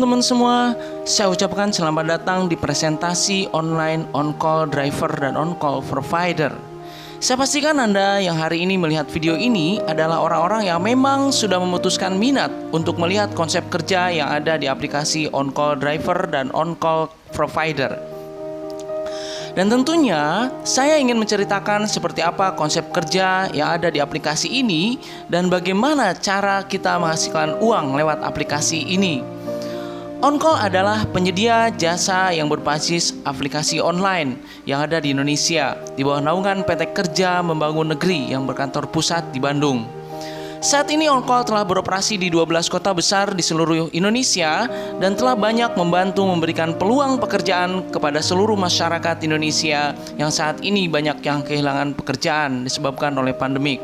teman-teman semua, saya ucapkan selamat datang di presentasi online on-call driver dan on-call provider. Saya pastikan Anda yang hari ini melihat video ini adalah orang-orang yang memang sudah memutuskan minat untuk melihat konsep kerja yang ada di aplikasi on-call driver dan on-call provider. Dan tentunya saya ingin menceritakan seperti apa konsep kerja yang ada di aplikasi ini dan bagaimana cara kita menghasilkan uang lewat aplikasi ini. On-call adalah penyedia jasa yang berbasis aplikasi online yang ada di Indonesia di bawah naungan PT Kerja Membangun Negeri yang berkantor pusat di Bandung. Saat ini on-call telah beroperasi di 12 kota besar di seluruh Indonesia dan telah banyak membantu memberikan peluang pekerjaan kepada seluruh masyarakat Indonesia yang saat ini banyak yang kehilangan pekerjaan disebabkan oleh pandemik.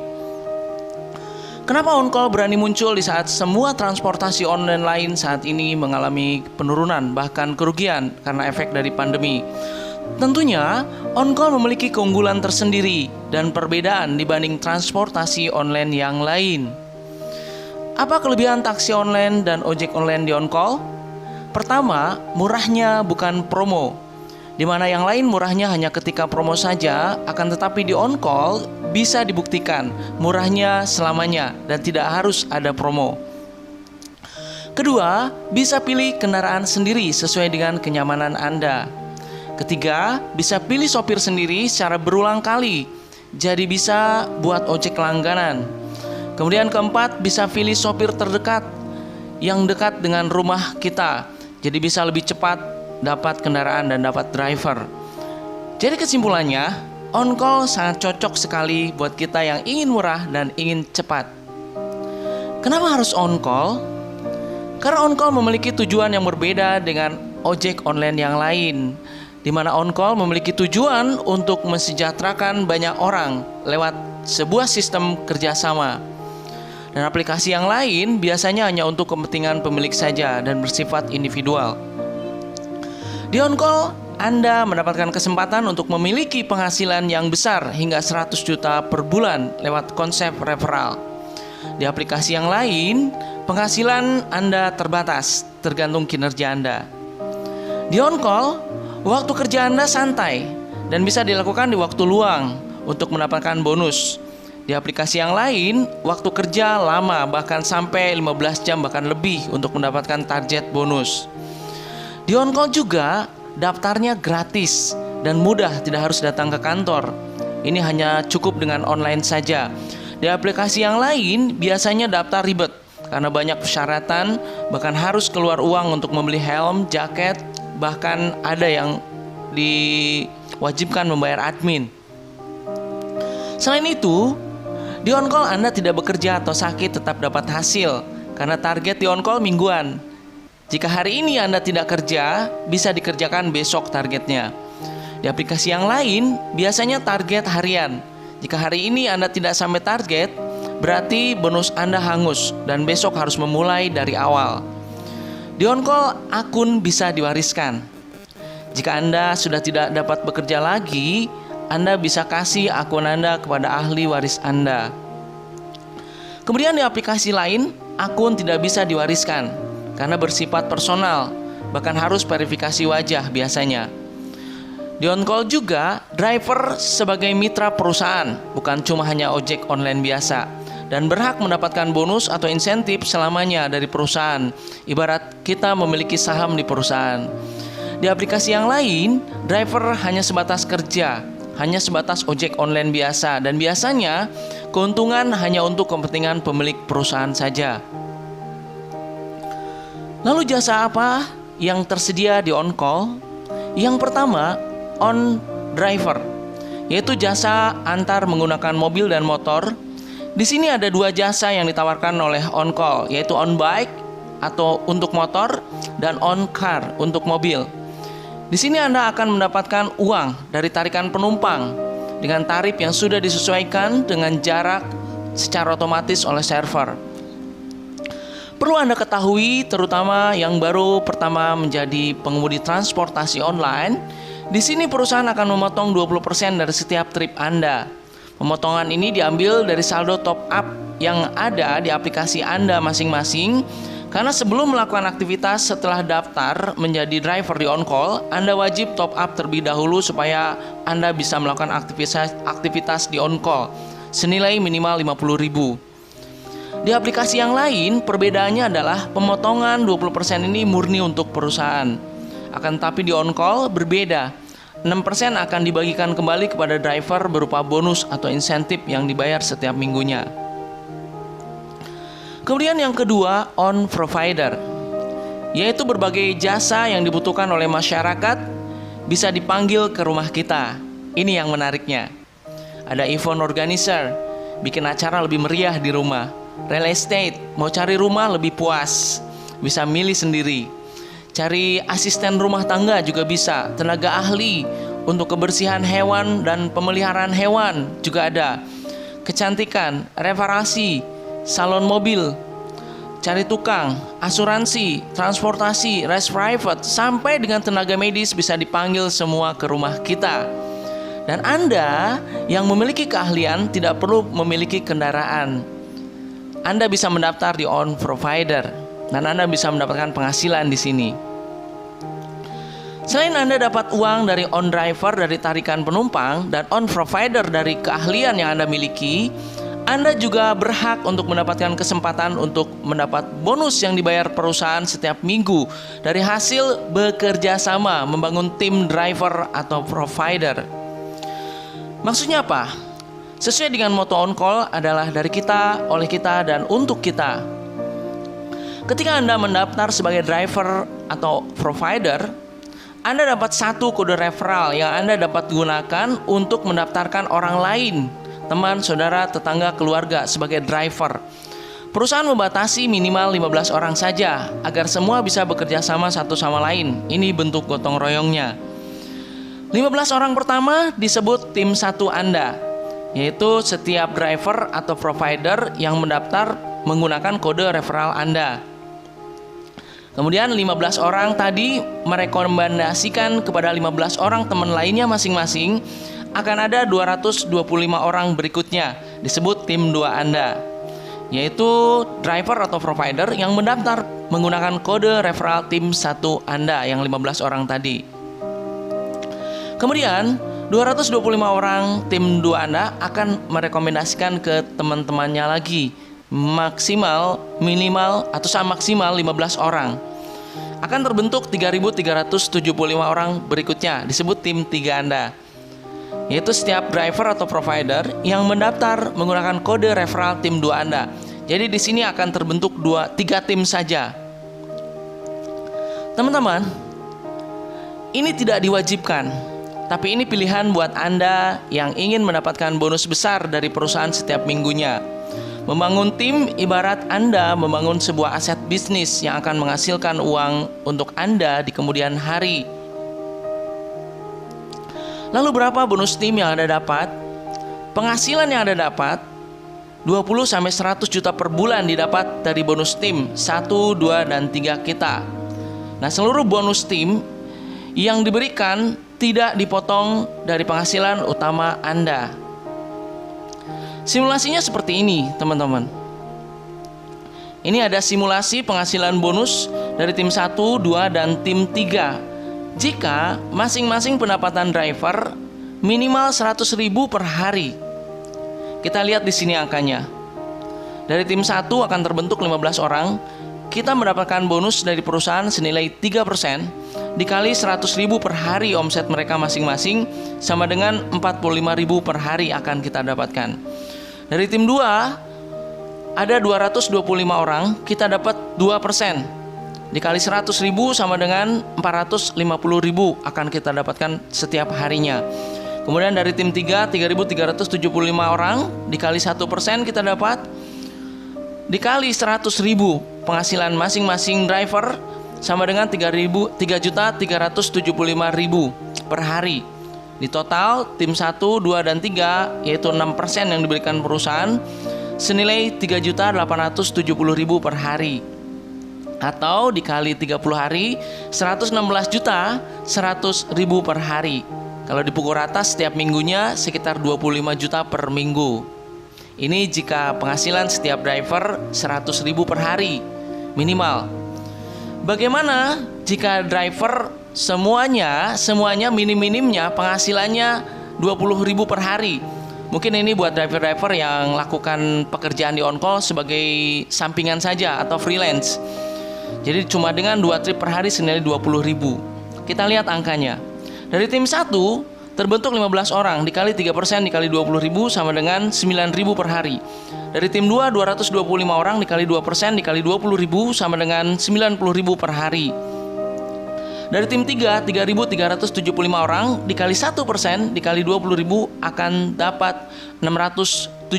Kenapa on-call berani muncul di saat semua transportasi online lain saat ini mengalami penurunan bahkan kerugian karena efek dari pandemi? Tentunya, on-call memiliki keunggulan tersendiri dan perbedaan dibanding transportasi online yang lain. Apa kelebihan taksi online dan ojek online di on-call? Pertama, murahnya bukan promo. Di mana yang lain murahnya hanya ketika promo saja, akan tetapi di on-call bisa dibuktikan murahnya selamanya dan tidak harus ada promo. Kedua, bisa pilih kendaraan sendiri sesuai dengan kenyamanan Anda. Ketiga, bisa pilih sopir sendiri secara berulang kali, jadi bisa buat ojek langganan. Kemudian keempat, bisa pilih sopir terdekat yang dekat dengan rumah kita, jadi bisa lebih cepat dapat kendaraan dan dapat driver. Jadi kesimpulannya, on-call sangat cocok sekali buat kita yang ingin murah dan ingin cepat. Kenapa harus on-call? Karena on-call memiliki tujuan yang berbeda dengan ojek online yang lain, di mana on-call memiliki tujuan untuk mensejahterakan banyak orang lewat sebuah sistem kerjasama. Dan aplikasi yang lain biasanya hanya untuk kepentingan pemilik saja dan bersifat individual. Di on-call, Anda mendapatkan kesempatan untuk memiliki penghasilan yang besar hingga 100 juta per bulan lewat konsep referral. Di aplikasi yang lain, penghasilan Anda terbatas tergantung kinerja Anda. Di on-call, waktu kerja Anda santai dan bisa dilakukan di waktu luang untuk mendapatkan bonus. Di aplikasi yang lain, waktu kerja lama bahkan sampai 15 jam bahkan lebih untuk mendapatkan target bonus. Di on-call juga daftarnya gratis dan mudah, tidak harus datang ke kantor. Ini hanya cukup dengan online saja. Di aplikasi yang lain biasanya daftar ribet karena banyak persyaratan, bahkan harus keluar uang untuk membeli helm, jaket, bahkan ada yang diwajibkan membayar admin. Selain itu, di on-call Anda tidak bekerja atau sakit tetap dapat hasil karena target di on-call mingguan. Jika hari ini Anda tidak kerja, bisa dikerjakan besok targetnya. Di aplikasi yang lain, biasanya target harian. Jika hari ini Anda tidak sampai target, berarti bonus Anda hangus dan besok harus memulai dari awal. Di on-call, akun bisa diwariskan. Jika Anda sudah tidak dapat bekerja lagi, Anda bisa kasih akun Anda kepada ahli waris Anda. Kemudian di aplikasi lain, akun tidak bisa diwariskan karena bersifat personal, bahkan harus verifikasi wajah biasanya. Di on-call juga, driver sebagai mitra perusahaan, bukan cuma hanya ojek online biasa, dan berhak mendapatkan bonus atau insentif selamanya dari perusahaan, ibarat kita memiliki saham di perusahaan. Di aplikasi yang lain, driver hanya sebatas kerja, hanya sebatas ojek online biasa, dan biasanya keuntungan hanya untuk kepentingan pemilik perusahaan saja. Lalu jasa apa yang tersedia di on-call? Yang pertama, on driver, yaitu jasa antar menggunakan mobil dan motor. Di sini ada dua jasa yang ditawarkan oleh on-call, yaitu on bike atau untuk motor dan on car untuk mobil. Di sini Anda akan mendapatkan uang dari tarikan penumpang dengan tarif yang sudah disesuaikan dengan jarak secara otomatis oleh server. Perlu Anda ketahui, terutama yang baru pertama menjadi pengemudi transportasi online, di sini perusahaan akan memotong 20% dari setiap trip Anda. Pemotongan ini diambil dari saldo top up yang ada di aplikasi Anda masing-masing Karena sebelum melakukan aktivitas setelah daftar menjadi driver di on-call, Anda wajib top up terlebih dahulu supaya Anda bisa melakukan aktivitas di on-call senilai minimal 50.000. Di aplikasi yang lain, perbedaannya adalah pemotongan 20% ini murni untuk perusahaan. Akan tetapi di on-call berbeda. 6% akan dibagikan kembali kepada driver berupa bonus atau insentif yang dibayar setiap minggunya. Kemudian yang kedua, on provider, yaitu berbagai jasa yang dibutuhkan oleh masyarakat bisa dipanggil ke rumah kita. Ini yang menariknya. Ada event organizer, bikin acara lebih meriah di rumah. Real estate, mau cari rumah lebih puas, bisa milih sendiri. Cari asisten rumah tangga juga bisa. Tenaga ahli untuk kebersihan hewan dan pemeliharaan hewan juga ada. Kecantikan, reparasi, salon mobil, cari tukang, asuransi, transportasi, res private, sampai dengan tenaga medis bisa dipanggil semua ke rumah kita. Dan Anda yang memiliki keahlian tidak perlu memiliki kendaraan. Anda bisa mendaftar di on provider dan Anda bisa mendapatkan penghasilan di sini. Selain Anda dapat uang dari on driver dari tarikan penumpang dan on provider dari keahlian yang Anda miliki, Anda juga berhak untuk mendapatkan kesempatan untuk mendapat bonus yang dibayar perusahaan setiap minggu dari hasil bekerja sama membangun tim driver atau provider. Maksudnya apa? Sesuai dengan moto on call adalah dari kita, oleh kita, dan untuk kita. Ketika Anda mendaftar sebagai driver atau provider, Anda dapat satu kode referral yang Anda dapat gunakan untuk mendaftarkan orang lain, teman, saudara, tetangga, keluarga sebagai driver. Perusahaan membatasi minimal 15 orang saja agar semua bisa bekerja sama satu sama lain. Ini bentuk gotong royongnya. 15 orang pertama disebut tim satu Anda, yaitu setiap driver atau provider yang mendaftar menggunakan kode referral Anda. Kemudian 15 orang tadi merekomendasikan kepada 15 orang teman lainnya masing-masing. Akan ada 225 orang berikutnya disebut tim 2 Anda, yaitu driver atau provider yang mendaftar menggunakan kode referral tim 1 Anda yang 15 orang tadi. Kemudian 225 orang tim 2 Anda akan merekomendasikan ke teman-temannya lagi, maksimal, minimal, atau maksimal 15 orang. Akan terbentuk 3.375 orang berikutnya disebut tim 3 Anda, yaitu setiap driver atau provider yang mendaftar menggunakan kode referral tim 2 Anda. Jadi di sini akan terbentuk 3 tim saja. Teman-teman, ini tidak diwajibkan, tapi ini pilihan buat Anda yang ingin mendapatkan bonus besar dari perusahaan setiap minggunya. Membangun tim ibarat Anda membangun sebuah aset bisnis yang akan menghasilkan uang untuk Anda di kemudian hari. Lalu berapa bonus tim yang Anda dapat? Penghasilan yang Anda dapat 20-100 juta per bulan didapat dari bonus tim 1, 2, dan 3 kita. Nah, seluruh bonus tim yang diberikan tidak dipotong dari penghasilan utama Anda. Simulasinya seperti ini, teman-teman. Ini ada simulasi penghasilan bonus dari tim 1, 2, dan tim 3. Jika masing-masing pendapatan driver minimal 100.000 per hari. Kita lihat di sini angkanya. Dari tim 1 akan terbentuk 15 orang. Kita mendapatkan bonus dari perusahaan senilai 3% dikali 100.000 per hari omset mereka masing-masing, sama dengan 45.000 per hari akan kita dapatkan. Dari tim 2 ada 225 orang, kita dapat 2% dikali 100.000 sama dengan 450.000 akan kita dapatkan setiap harinya. Kemudian dari tim 3 3.375 orang dikali 1% kita dapat dikali 100.000 penghasilan masing-masing driver sama dengan 3.375.000 per hari. Di total tim 1, 2, dan 3 yaitu 6% yang diberikan perusahaan senilai 3.870.000 per hari. Atau dikali 30 hari 116.100.000 per hari. Kalau dipukul rata setiap minggunya sekitar 25 juta per minggu. Ini jika penghasilan setiap driver 100.000 per hari. minimal. Bagaimana jika driver semuanya minim-minimnya penghasilannya 20.000 per hari? Mungkin ini buat driver-driver yang lakukan pekerjaan di on-call sebagai sampingan saja atau freelance. Jadi cuma dengan 2 trip per hari senilai 20.000. Kita lihat angkanya. Dari tim 1 terbentuk 15 orang, dikali 3% dikali 20.000 sama dengan 9.000 per hari. Dari tim 2 225 orang dikali 2% dikali 20.000 sama dengan 90.000 per hari. Dari tim 3 3.375 orang dikali 1% dikali 20.000 akan dapat 675.000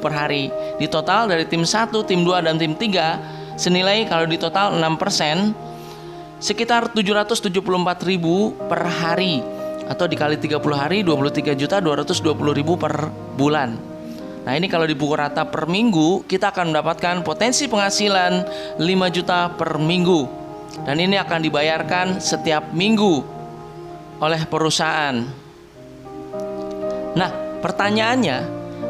per hari. Di total dari tim 1, tim 2 dan tim 3 senilai kalau di total 6% sekitar 774.000 per hari, atau dikali 30 hari 23.220.000 per bulan. Nah, ini kalau dipukul rata per minggu, kita akan mendapatkan potensi penghasilan 5 juta per minggu. Dan ini akan dibayarkan setiap minggu oleh perusahaan. Nah, pertanyaannya,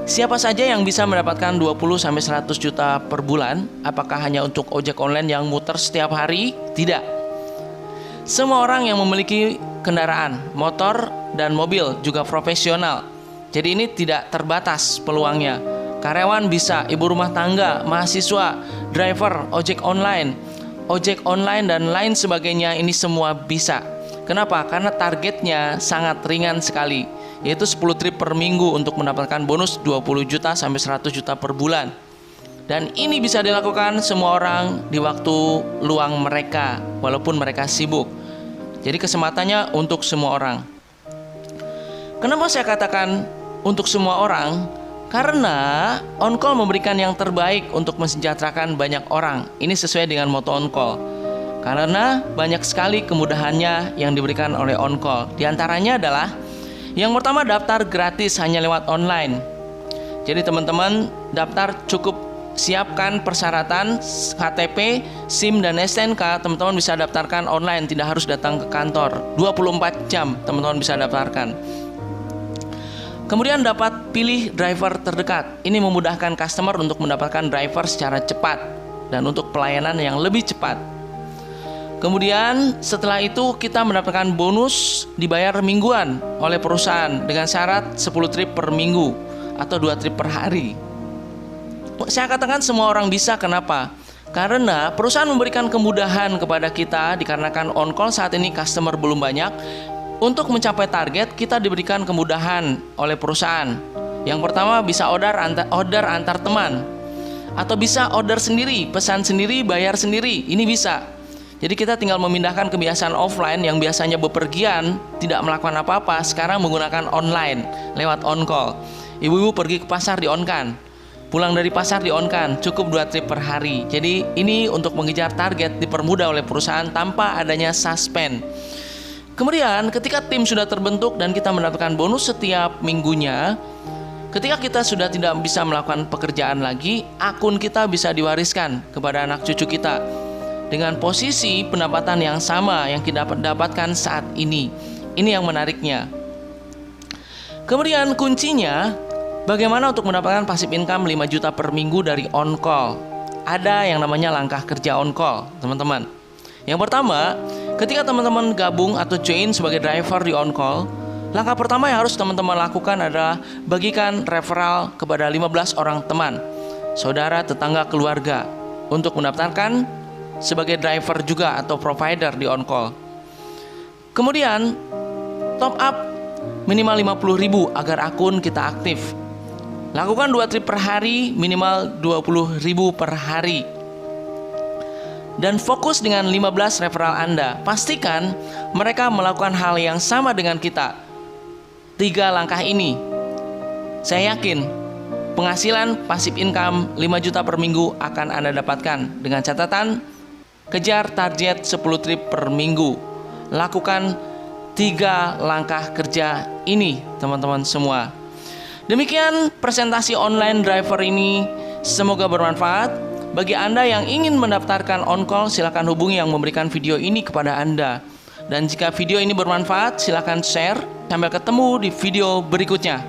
siapa saja yang bisa mendapatkan 20-100 juta per bulan? Apakah hanya untuk ojek online yang muter setiap hari? Tidak. Semua orang yang memiliki kendaraan, motor, dan mobil juga profesional. Jadi ini tidak terbatas peluangnya. Karyawan bisa, ibu rumah tangga, mahasiswa, driver, ojek online dan lain sebagainya, ini semua bisa. Kenapa? Karena targetnya sangat ringan sekali, yaitu 10 trip per minggu untuk mendapatkan bonus 20 juta sampai 100 juta per bulan. Dan ini bisa dilakukan semua orang di waktu luang mereka, walaupun mereka sibuk. Jadi kesempatannya untuk semua orang. Kenapa saya katakan untuk semua orang? Karena on-call memberikan yang terbaik untuk mensejahterakan banyak orang. Ini sesuai dengan moto on-call. Karena banyak sekali kemudahannya yang diberikan oleh on-call. Di antaranya adalah yang pertama, daftar gratis hanya lewat online. Jadi teman-teman daftar, cukup siapkan persyaratan KTP, SIM, dan STNK. Teman-teman bisa daftarkan online, tidak harus datang ke kantor. 24 jam teman-teman bisa daftarkan. Kemudian dapat pilih driver terdekat. Ini memudahkan customer untuk mendapatkan driver secara cepat dan untuk pelayanan yang lebih cepat. Kemudian setelah itu kita mendapatkan bonus dibayar mingguan oleh perusahaan dengan syarat 10 trip per minggu atau 2 trip per hari. Saya katakan semua orang bisa, kenapa? Karena perusahaan memberikan kemudahan kepada kita dikarenakan on-call saat ini customer belum banyak. Untuk mencapai target, kita diberikan kemudahan oleh perusahaan. Yang pertama, bisa order antar teman, atau bisa order sendiri, pesan sendiri, bayar sendiri. Ini bisa. Jadi kita tinggal memindahkan kebiasaan offline yang biasanya bepergian, tidak melakukan apa-apa, sekarang menggunakan online lewat on-call. Ibu-ibu pergi ke pasar di on-kan, pulang dari pasar di on-kan, cukup 2 trip per hari. Jadi ini untuk mengejar target dipermudah oleh perusahaan tanpa adanya suspend. Kemudian ketika tim sudah terbentuk dan kita mendapatkan bonus setiap minggunya, ketika kita sudah tidak bisa melakukan pekerjaan lagi, akun kita bisa diwariskan kepada anak cucu kita dengan posisi pendapatan yang sama yang kita dapatkan saat ini. Ini yang menariknya. Kemudian kuncinya, bagaimana untuk mendapatkan passive income 5 juta per minggu dari on-call? Ada yang namanya langkah kerja on-call, teman-teman. Yang pertama, ketika teman-teman gabung atau join sebagai driver di on-call, langkah pertama yang harus teman-teman lakukan adalah bagikan referral kepada 15 orang teman, saudara, tetangga, keluarga untuk mendaftarkan sebagai driver juga atau provider di on-call. Kemudian, top up minimal 50.000 agar akun kita aktif. Lakukan 2 trip per hari, minimal 20.000 per hari. Dan fokus dengan 15 referral Anda. Pastikan mereka melakukan hal yang sama dengan kita. 3 langkah ini, saya yakin penghasilan passive income 5 juta per minggu akan Anda dapatkan. Dengan catatan, kejar target 10 trip per minggu. Lakukan 3 langkah kerja ini, teman-teman semua. Demikian presentasi online driver ini. Semoga bermanfaat. Bagi Anda yang ingin mendaftarkan on-call, silakan hubungi yang memberikan video ini kepada Anda. Dan jika video ini bermanfaat, silakan share. Sampai ketemu di video berikutnya.